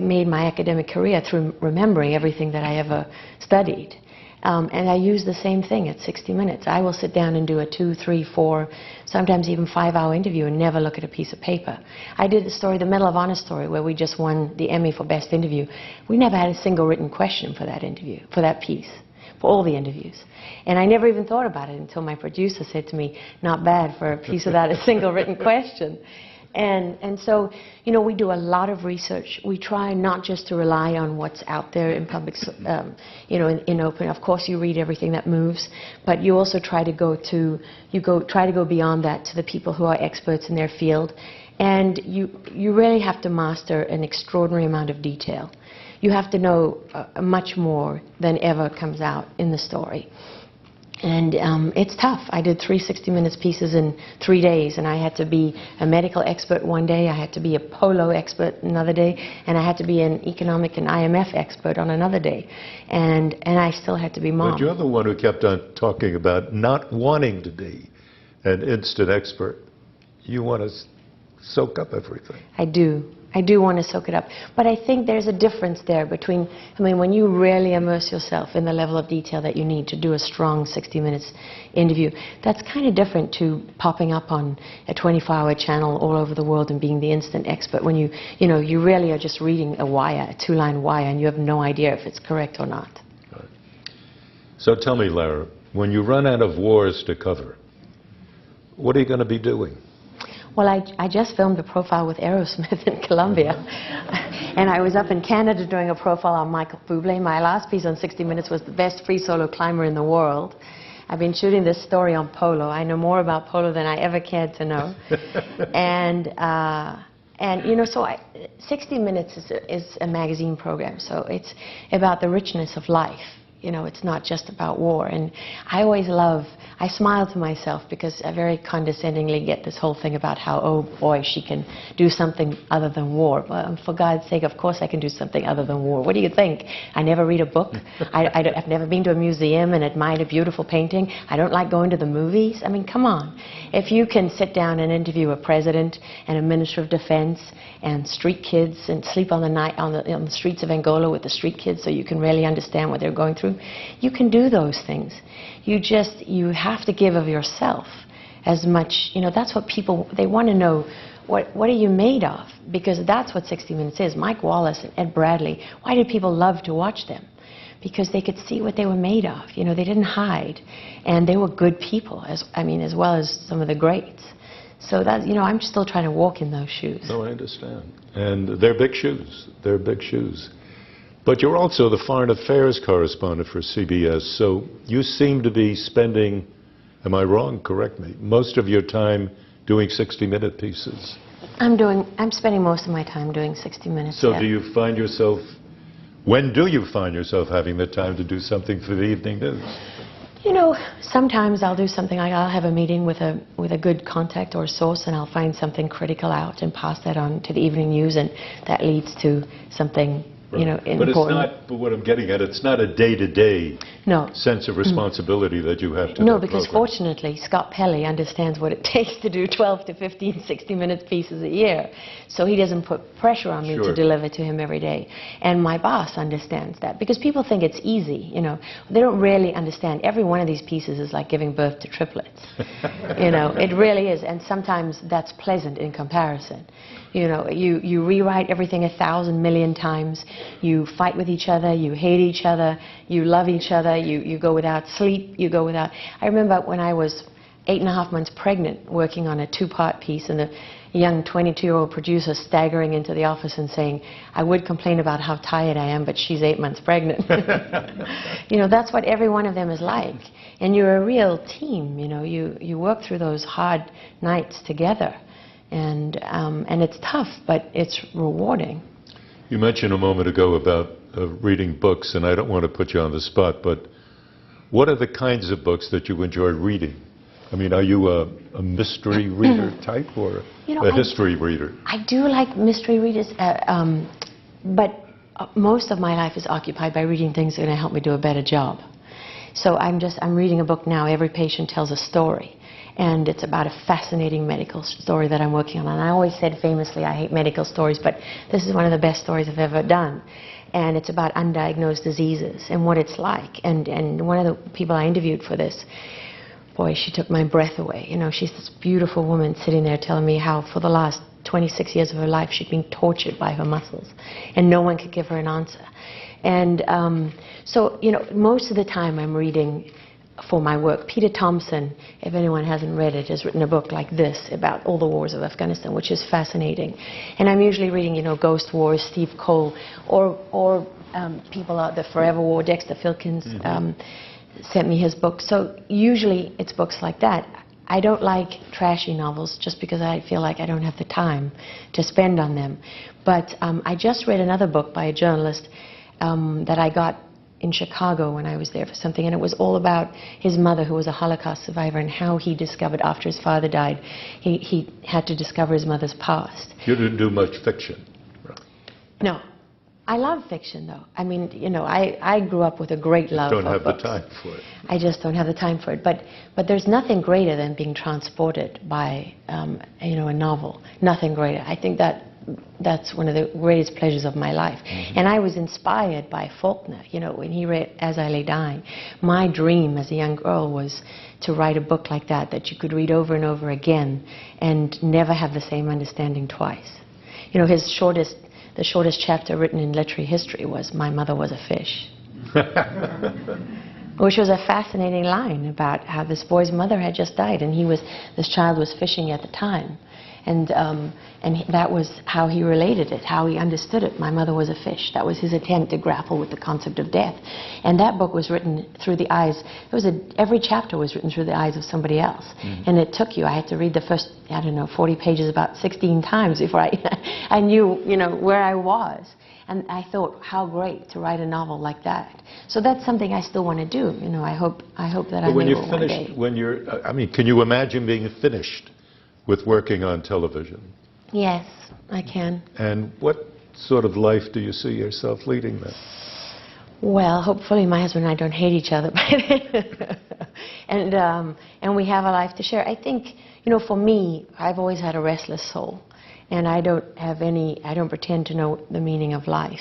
made my academic career through remembering everything that I ever studied. And I use the same thing at 60 Minutes. I will sit down and do a 2, 3, 4, sometimes even 5-hour interview and never look at a piece of paper. I did the story, the Medal of Honor story, where we just won the Emmy for Best Interview. We never had a single written question for that interview, for that piece, for all the interviews. And I never even thought about it until my producer said to me, not bad for a piece without a single written question. And so, you know, we do a lot of research. We try not just to rely on what's out there in public, you know, in open. Of course, you read everything that moves, but you also try to go beyond that to the people who are experts in their field. And you really have to master an extraordinary amount of detail. You have to know much more than ever comes out in the story. And it's tough. I did 3 60 Minutes pieces in 3 days, and I had to be a medical expert one day, I had to be a polo expert another day, and I had to be an economic and IMF expert on another day. And I still had to be mom. But you're the one who kept on talking about not wanting to be an instant expert. You want to soak up everything. I do. I do want to soak it up. But I think there's a difference there between, I mean, when you really immerse yourself in the level of detail that you need to do a strong 60 Minutes interview, that's kind of different to popping up on a 24-hour channel all over the world and being the instant expert when you know, you really are just reading a wire, a 2-line wire, and you have no idea if it's correct or not. Right. So tell me, Lara, when you run out of wars to cover, what are you going to be doing? Well, I just filmed a profile with Aerosmith in Colombia. And I was up in Canada doing a profile on Michael Bublé. My last piece on 60 Minutes was the best free solo climber in the world. I've been shooting this story on polo. I know more about polo than I ever cared to know. And you know, so 60 Minutes is a magazine program. So it's about the richness of life. You know, it's not just about war. And I always I smile to myself because I very condescendingly get this whole thing about how, oh boy, she can do something other than war. Well, for God's sake, of course I can do something other than war. What do you think? I never read a book. I've never been to a museum and admired a beautiful painting. I don't like going to the movies. I mean, come on. If you can sit down and interview a president and a minister of defense and street kids and sleep on the streets of Angola with the street kids so you can really understand what they're going through, you can do those things. You have to give of yourself as much, you know, that's what people, they want to know, what are you made of? Because that's what 60 Minutes is. Mike Wallace and Ed Bradley, why did people love to watch them? Because they could see what they were made of. You know, they didn't hide. And they were good people, as well as some of the greats. So that, you know, I'm still trying to walk in those shoes. No, I understand. And they're big shoes. They're big shoes. But you're also the foreign affairs correspondent for CBS, so you seem to be spending, am I wrong, correct me, most of your time doing 60-minute pieces. I'm spending most of my time doing 60 Minutes. So yeah. do you find yourself, when do you find yourself having the time to do something for the evening news? You know, sometimes I'll do something like I'll have a meeting with a good contact or source, and I'll find something critical out and pass that on to the evening news, and that leads to something, you know, important. But it's not, but what I'm getting at, it's not a day-to-day sense of responsibility that you have to No, because fortunately, Scott Pelley understands what it takes to do 12 to 15 60-minute pieces a year. So he doesn't put pressure on me to deliver to him every day. And my boss understands that, because people think it's easy, you know. They don't really understand. Every one of these pieces is like giving birth to triplets. You know, it really is. And sometimes that's pleasant in comparison. You know, you rewrite everything 1,000 million times. You fight with each other, you hate each other, you love each other, you go without sleep, you go without... I remember when I was 8.5 months pregnant working on a 2-part piece, and a young 22-year-old producer staggering into the office and saying, I would complain about how tired I am, but she's 8 months pregnant. You know, that's what every one of them is like. And you're a real team, you know, you work through those hard nights together. And it's tough, but it's rewarding. You mentioned a moment ago about reading books, and I don't want to put you on the spot, but what are the kinds of books that you enjoy reading? I mean, are you a mystery reader type, or a history reader? I do like mystery readers, but most of my life is occupied by reading things that are going to help me do a better job. So I'm reading a book now, Every Patient Tells a Story. And it's about a fascinating medical story that I'm working on. And I always said famously, I hate medical stories, but this is one of the best stories I've ever done. And it's about undiagnosed diseases and what it's like. And one of the people I interviewed for this, boy, she took my breath away. You know, she's this beautiful woman sitting there telling me how for the last 26 years of her life she'd been tortured by her muscles, and no one could give her an answer. And so, you know, most of the time I'm reading for my work. Peter Thompson, if anyone hasn't read it, has written a book like this about all the wars of Afghanistan, which is fascinating. And I'm usually reading, you know, Ghost Wars, Steve Cole, or people out the Forever War, Dexter Filkins sent me his book. So usually it's books like that. I don't like trashy novels just because I feel like I don't have the time to spend on them. But I just read another book by a journalist that I got in Chicago when I was there for something, and it was all about his mother, who was a Holocaust survivor, and how he discovered after his father died, he had to discover his mother's past. You didn't do much fiction? No. I love fiction, though. I mean, you know, I grew up with a great love for books. Don't have the time for it. I just don't have the time for it. But there's nothing greater than being transported by, you know, a novel. Nothing greater. I think that's one of the greatest pleasures of my life. And I was inspired by Faulkner. You know, when he read As I Lay Dying, my dream as a young girl was to write a book like that you could read over and over again and never have the same understanding twice. You know, the shortest chapter written in literary history was My Mother Was a Fish. Which was a fascinating line about how this boy's mother had just died, and this child was fishing at the time. And that was how he related it, how he understood it. My mother was a fish. That was his attempt to grapple with the concept of death. And that book was written through the eyes, every chapter was written through the eyes of somebody else. And it took I had to read the first, 40 pages about 16 times before I knew, you know, where I was. And I thought, how great to write a novel like that. So that's something I still want to do. You know, I hope that I'm able one day. When you're, I mean, can you imagine being finished with working on television? Yes, I can. And what sort of life do you see yourself leading then? Well, hopefully my husband and I don't hate each other. And we have a life to share. I think, you know, for me, I've always had a restless soul. And I don't pretend to know the meaning of life.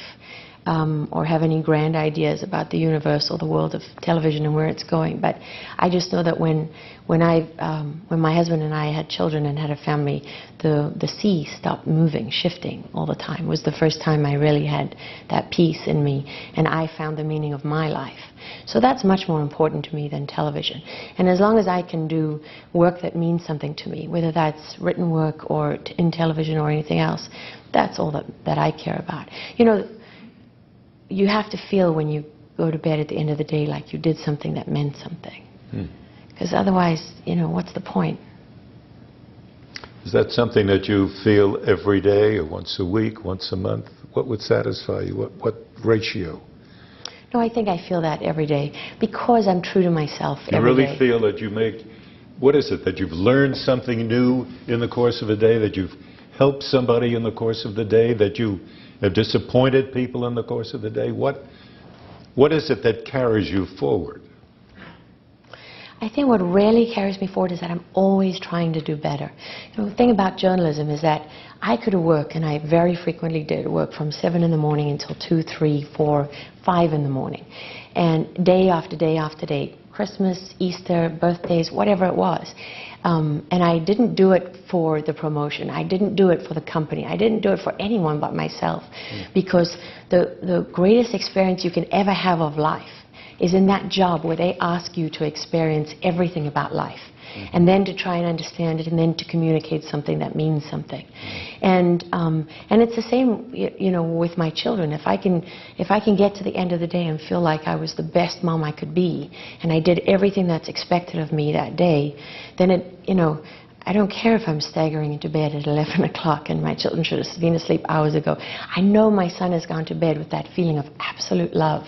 Or have any grand ideas about the universe or the world of television and where it's going. But I just know that when my husband and I had children and had a family, the sea stopped moving, shifting all the time. It was the first time I really had that peace in me, and I found the meaning of my life. So that's much more important to me than television. And as long as I can do work that means something to me, whether that's written work or in television or anything else, that's all that I care about. You know, you have to feel when you go to bed at the end of the day like you did something that meant something. Because otherwise, you know, what's the point? Is that something that you feel every day, or once a week, once a month? What would satisfy you? What ratio? No, I think I feel that every day because I'm true to myself every day. You really feel that you make, what is it, that you've learned something new in the course of a day, that you've helped somebody in the course of the day, that you have disappointed people in the course of the day? What is it that carries you forward? I think what really carries me forward is that I'm always trying to do better. You know, the thing about journalism is that I could work, and I very frequently did work from 7 in the morning until 2, 3, 4, 5 in the morning. And day after day after day, Christmas, Easter, birthdays, whatever it was. And I didn't do it for the promotion. I didn't do it for the company. I didn't do it for anyone but myself. Because the greatest experience you can ever have of life is in that job where they ask you to experience everything about life. And then to try and understand it, and then to communicate something that means something. And it's the same, you know, with my children. If I can get to the end of the day and feel like I was the best mom I could be, and I did everything that's expected of me that day, then it, you know, I don't care if I'm staggering into bed at 11 o'clock and my children should have been asleep hours ago. I know my son has gone to bed with that feeling of absolute love.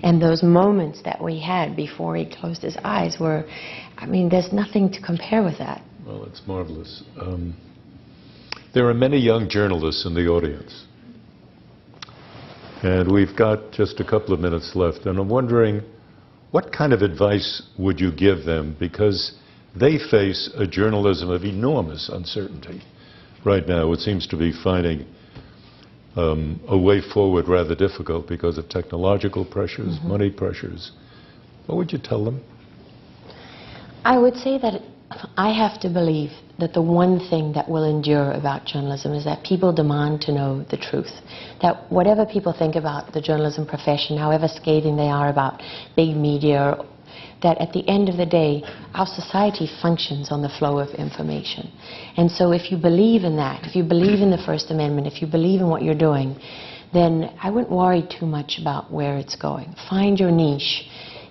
And those moments that we had before he closed his eyes were, I mean, there's nothing to compare with that. Well, it's marvelous. There are many young journalists in the audience. And we've got just a couple of minutes left. And I'm wondering, what kind of advice would you give them? Because they face a journalism of enormous uncertainty right now. It seems to be finding a way forward rather difficult because of technological pressures, money pressures. What would you tell them? I would say that I have to believe that the one thing that will endure about journalism is that people demand to know the truth. That whatever people think about the journalism profession, however scathing they are about big media, that at the end of the day, our society functions on the flow of information. And so if you believe in that, if you believe in the First Amendment, if you believe in what you're doing, then I wouldn't worry too much about where it's going. Find your niche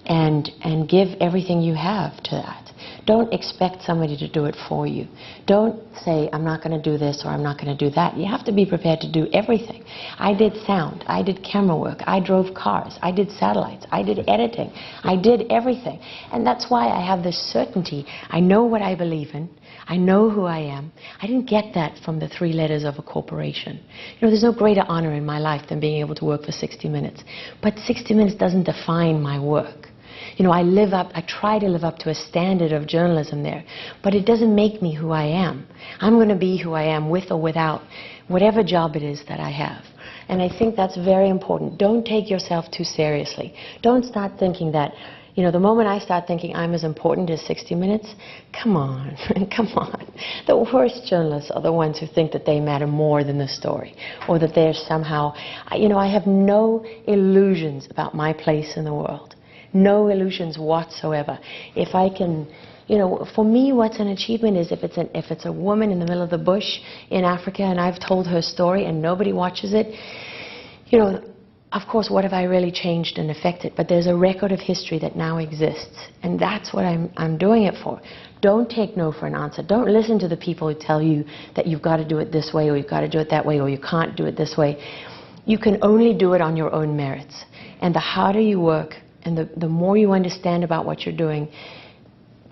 and give everything you have to that. Don't expect somebody to do it for you. Don't say, I'm not going to do this or I'm not going to do that. You have to be prepared to do everything. I did sound. I did camera work. I drove cars. I did satellites. I did editing. I did everything. And that's why I have this certainty. I know what I believe in. I know who I am. I didn't get that from the 3 letters of a corporation. You know, there's no greater honor in my life than being able to work for 60 Minutes. But 60 Minutes doesn't define my work. You know, I try to live up to a standard of journalism there, but it doesn't make me who I am. I'm going to be who I am with or without whatever job it is that I have. And I think that's very important. Don't take yourself too seriously. Don't start thinking that, you know, the moment I start thinking I'm as important as 60 Minutes, come on, come on. The worst journalists are the ones who think that they matter more than the story, or that they're somehow, you know, I have no illusions about my place in the world. No illusions whatsoever. If I can, you know, for me what's an achievement is if it's a woman in the middle of the bush in Africa and I've told her story and nobody watches it, you know, of course, what have I really changed and affected? But there's a record of history that now exists, and that's what I'm doing it for. Don't take no for an answer. Don't listen to the people who tell you that you've got to do it this way or you've got to do it that way or you can't do it this way. You can only do it on your own merits. And the harder you work, and the more you understand about what you're doing,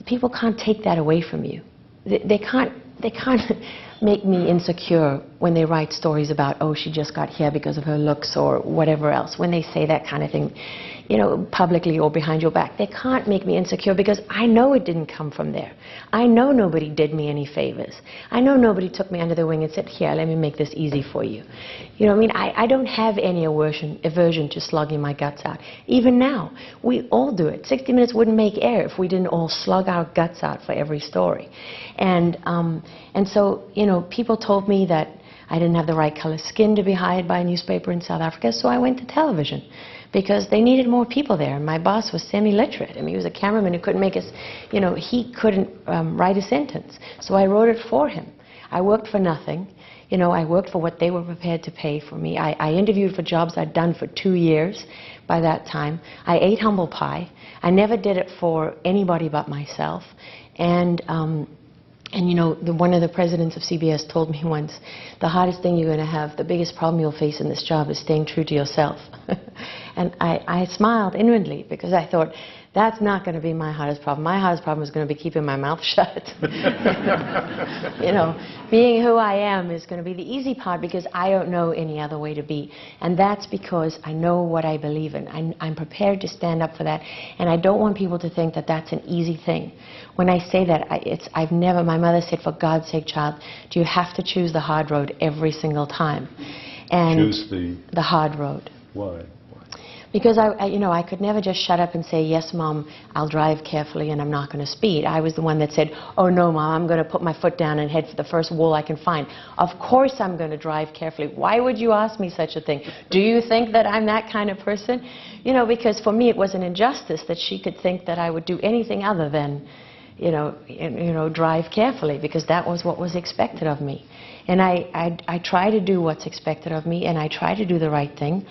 people can't take that away from you. They can't make me insecure when they write stories about, oh, she just got here because of her looks or whatever else. When they say that kind of thing, you know, publicly or behind your back, they can't make me insecure because I know it didn't come from there. I know nobody did me any favors. I know nobody took me under their wing and said, here, let me make this easy for you. You know what I mean? I don't have any aversion to slogging my guts out. Even now, we all do it. 60 Minutes wouldn't make air if we didn't all slug our guts out for every story. And so, you know, people told me that I didn't have the right color skin to be hired by a newspaper in South Africa, so I went to television because they needed more people there. And my boss was semi-literate. I mean, he was a cameraman who couldn't make us, you know, he couldn't write a sentence. So I wrote it for him. I worked for nothing. You know, I worked for what they were prepared to pay for me. I interviewed for jobs I'd done for 2 years by that time. I ate humble pie. I never did it for anybody but myself. And you know, one of the presidents of CBS told me once, the hardest thing you're going to have, the biggest problem you'll face in this job is staying true to yourself. And I smiled inwardly because I thought, that's not going to be my hardest problem. My hardest problem is going to be keeping my mouth shut. You know, being who I am is going to be the easy part because I don't know any other way to be. And that's because I know what I believe in. I'm prepared to stand up for that. And I don't want people to think that that's an easy thing. When I say that, my mother said, for God's sake, child, do you have to choose the hard road every single time? And choose the hard road. Why? Because I could never just shut up and say, yes, Mom, I'll drive carefully and I'm not going to speed. I was the one that said, oh, no, Mom, I'm going to put my foot down and head for the first wall I can find. Of course I'm going to drive carefully. Why would you ask me such a thing? Do you think that I'm that kind of person? You know, because for me it was an injustice that she could think that I would do anything other than, drive carefully, because that was what was expected of me. And I try to do what's expected of me, and I try to do the right thing,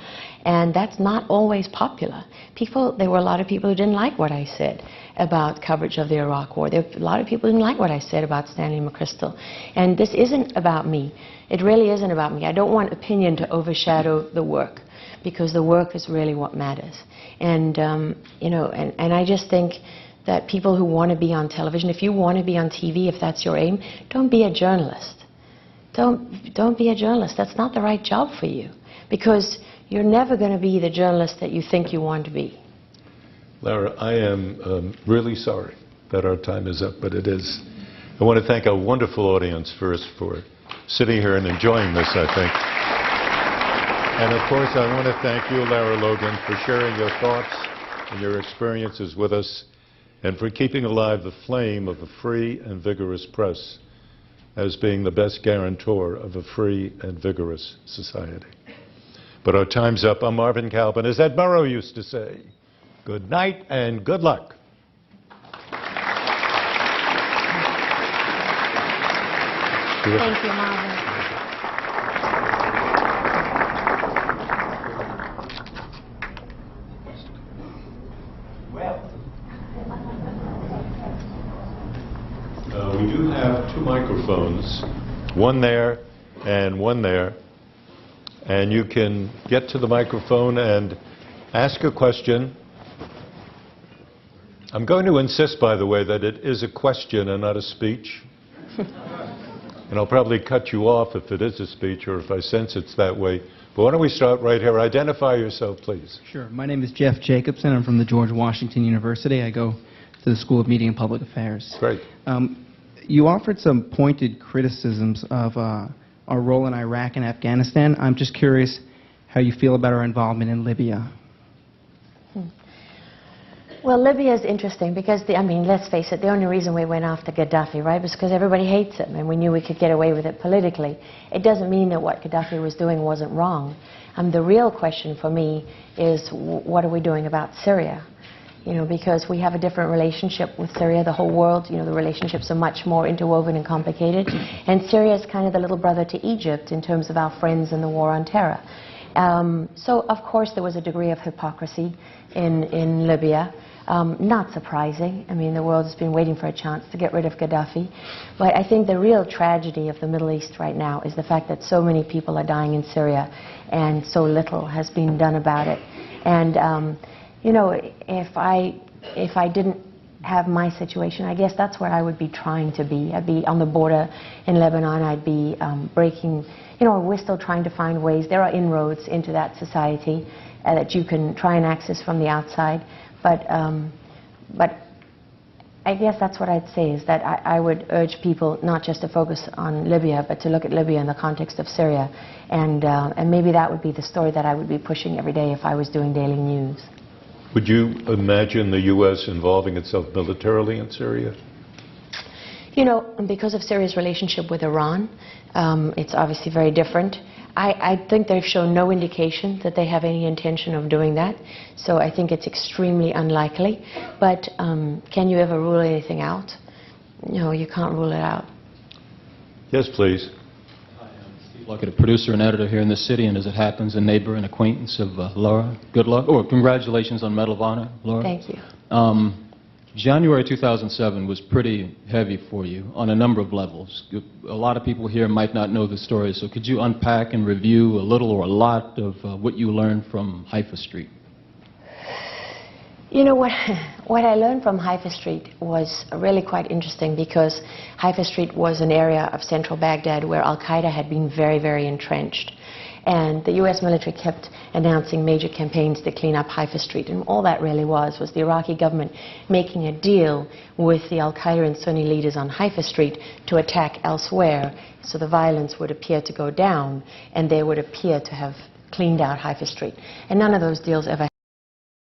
and that's not always popular. There were a lot of people who didn't like what I said about coverage of the Iraq War. There were a lot of people who didn't like what I said about Stanley McChrystal. And this isn't about me. It really isn't about me. I don't want opinion to overshadow the work, because the work is really what matters. And, and I just think that people who want to be on television, if you want to be on TV, if that's your aim, don't be a journalist. Don't be a journalist. That's not the right job for you, because you're never going to be the journalist that you think you want to be. Lara, I am really sorry that our time is up, but it is. I want to thank a wonderful audience first for sitting here and enjoying this, I think. And of course, I want to thank you, Lara Logan, for sharing your thoughts and your experiences with us, and for keeping alive the flame of a free and vigorous press as being the best guarantor of a free and vigorous society. But our time's up. I'm Marvin Calvin. As Ed Murrow used to say, good night and good luck. Thank you, Marvin. We do have two microphones, one there and one there, and you can get to the microphone and ask a question. I'm going to insist, by the way, that it is a question and not a speech. And I'll probably cut you off if it is a speech or if I sense it's that way. But why don't we start right here? Identify yourself, please. Sure. My name is Jeff Jacobson. I'm from the George Washington University. I go to the School of Media and Public Affairs. Great. You offered some pointed criticisms of our role in Iraq and Afghanistan. I'm just curious how you feel about our involvement in Libya. Well, Libya is interesting because, let's face it, the only reason we went after Gaddafi, right, was because everybody hates him, and we knew we could get away with it politically. It doesn't mean that what Gaddafi was doing wasn't wrong. The real question for me is, what are we doing about Syria? Because we have a different relationship with Syria, the whole world, the relationships are much more interwoven and complicated. And Syria is kind of the little brother to Egypt in terms of our friends in the war on terror. So, of course, there was a degree of hypocrisy in Libya. Not surprising. The world has been waiting for a chance to get rid of Gaddafi. But I think the real tragedy of the Middle East right now is the fact that so many people are dying in Syria and so little has been done about it. And if I didn't have my situation, I guess that's where I would be trying to be. I'd be on the border in Lebanon. I'd be breaking, we're still trying to find ways. There are inroads into that society that you can try and access from the outside. But I guess that's what I'd say, is that I would urge people not just to focus on Libya, but to look at Libya in the context of Syria. And maybe that would be the story that I would be pushing every day if I was doing daily news. Would you imagine the U.S. involving itself militarily in Syria? Because of Syria's relationship with Iran, it's obviously very different. I think they've shown no indication that they have any intention of doing that, so I think it's extremely unlikely. But can you ever rule anything out? No, you can't rule it out. Yes, please. Hi, I'm Steve Luckett, a producer and editor here in the city, and as it happens, a neighbor and acquaintance of Lara. Good luck, or congratulations on Medal of Honor, Lara. Thank you. January 2007 was pretty heavy for you on a number of levels. A lot of people here might not know the story, so could you unpack and review a little or a lot of what you learned from Haifa Street? What I learned from Haifa Street was really quite interesting, because Haifa Street was an area of central Baghdad where Al-Qaeda had been very, very entrenched. And the U.S. military kept announcing major campaigns to clean up Haifa Street. And all that really was the Iraqi government making a deal with the Al-Qaeda and Sunni leaders on Haifa Street to attack elsewhere, so the violence would appear to go down and they would appear to have cleaned out Haifa Street. And none of those deals ever